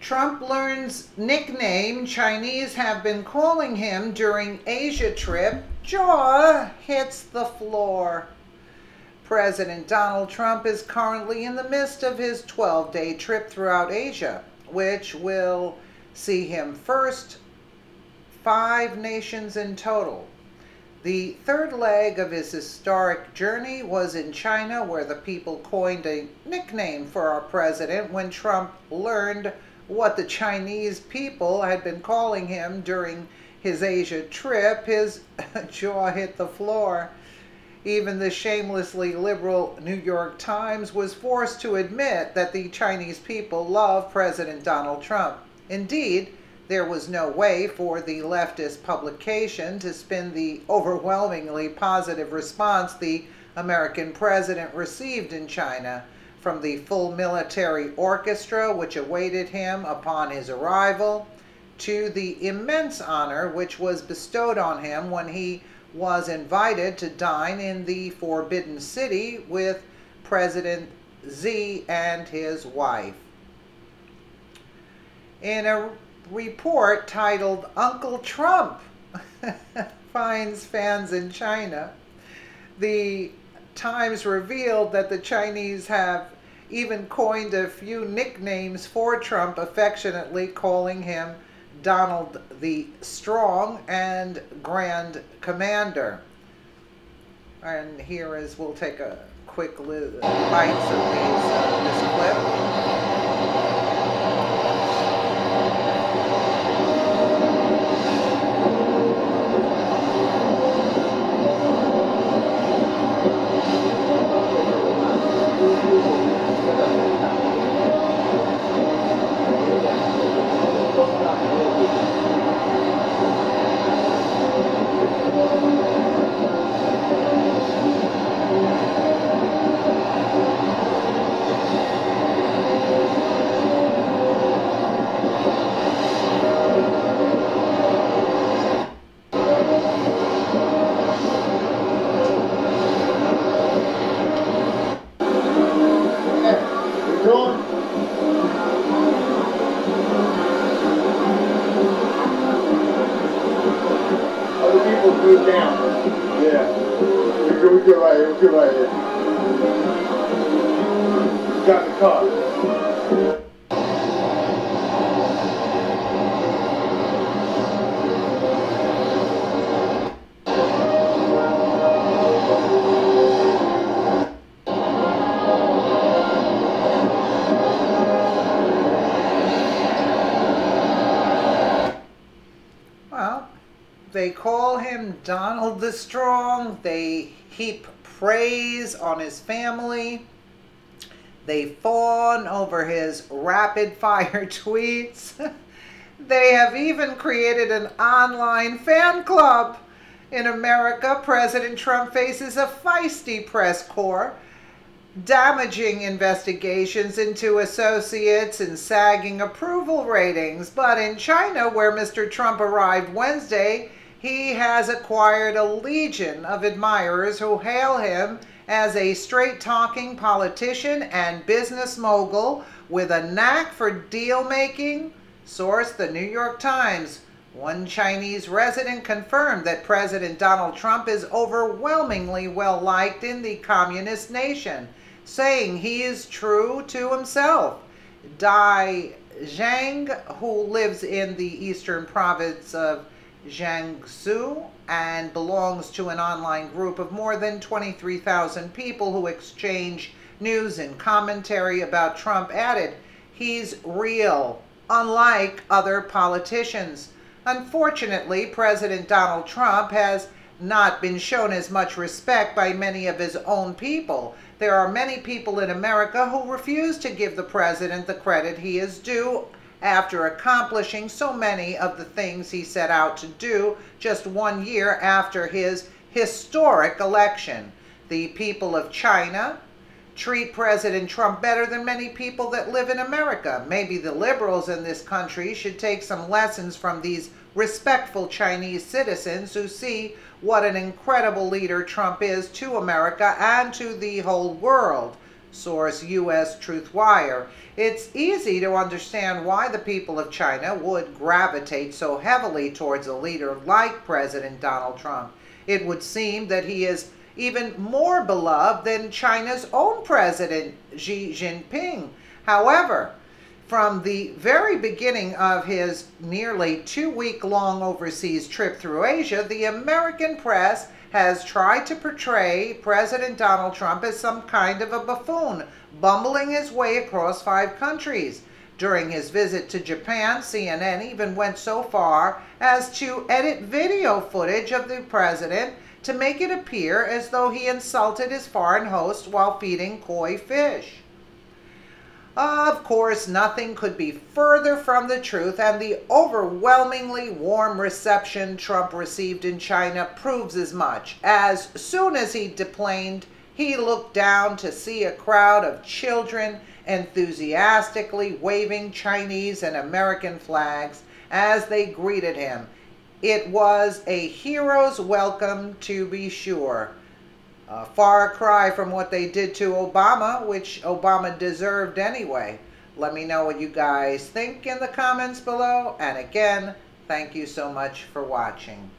Trump learns nickname Chinese have been calling him during Asia trip. Jaw hits the floor. President Donald Trump is currently in the midst of his 12-day trip throughout Asia, which will see him first 5 nations in total. The third leg of his historic journey was in China, where the people coined a nickname for our president when Trump learned what the Chinese people had been calling him during his Asia trip. His jaw hit the floor. Even the shamelessly liberal New York Times was forced to admit that the Chinese people love President Donald Trump. Indeed, there was no way for the leftist publication to spin the overwhelmingly positive response the American president received in China, from the full military orchestra which awaited him upon his arrival, to the immense honor which was bestowed on him when he was invited to dine in the Forbidden City with President Xi and his wife. In a report titled "Uncle Trump Finds Fans in China," the Times revealed that the Chinese have even coined a few nicknames for Trump, affectionately calling him Donald the Strong and Grand Commander. And here is, we'll take a quick bites of this clip. Move down. Yeah. We're good right here. We're good right here. Got the car. They call him Donald the Strong. They heap praise on his family. They fawn over his rapid-fire tweets. They have even created an online fan club. In America, President Trump faces a feisty press corps, damaging investigations into associates and sagging approval ratings. But in China, where Mr. Trump arrived Wednesday, he has acquired a legion of admirers who hail him as a straight-talking politician and business mogul with a knack for deal-making. Source: The New York Times. One Chinese resident confirmed that President Donald Trump is overwhelmingly well-liked in the communist nation, saying he is true to himself. Dai Zhang, who lives in the eastern province of Jiangsu and belongs to an online group of more than 23,000 people who exchange news and commentary about Trump, added, "He's real, unlike other politicians." Unfortunately, President Donald Trump has not been shown as much respect by many of his own people. There are many people in America who refuse to give the president the credit he is due after accomplishing so many of the things he set out to do just 1 year after his historic election. The people of China treat President Trump better than many people that live in America. Maybe the liberals in this country should take some lessons from these respectful Chinese citizens who see what an incredible leader Trump is to America and to the whole world. Source U.S. Truthwire. It's easy to understand why the people of China would gravitate so heavily towards a leader like President Donald Trump. It would seem that he is even more beloved than China's own President Xi Jinping. However, from the very beginning of his nearly 2-week-long overseas trip through Asia, the American press has tried to portray President Donald Trump as some kind of a buffoon, bumbling his way across 5 countries. During his visit to Japan, CNN even went so far as to edit video footage of the president to make it appear as though he insulted his foreign host while feeding koi fish. Of course, nothing could be further from the truth, and the overwhelmingly warm reception Trump received in China proves as much. As soon as he deplaned, he looked down to see a crowd of children enthusiastically waving Chinese and American flags as they greeted him. It was a hero's welcome, to be sure. A far cry from what they did to Obama, which Obama deserved anyway. Let me know what you guys think in the comments below. And again, thank you so much for watching.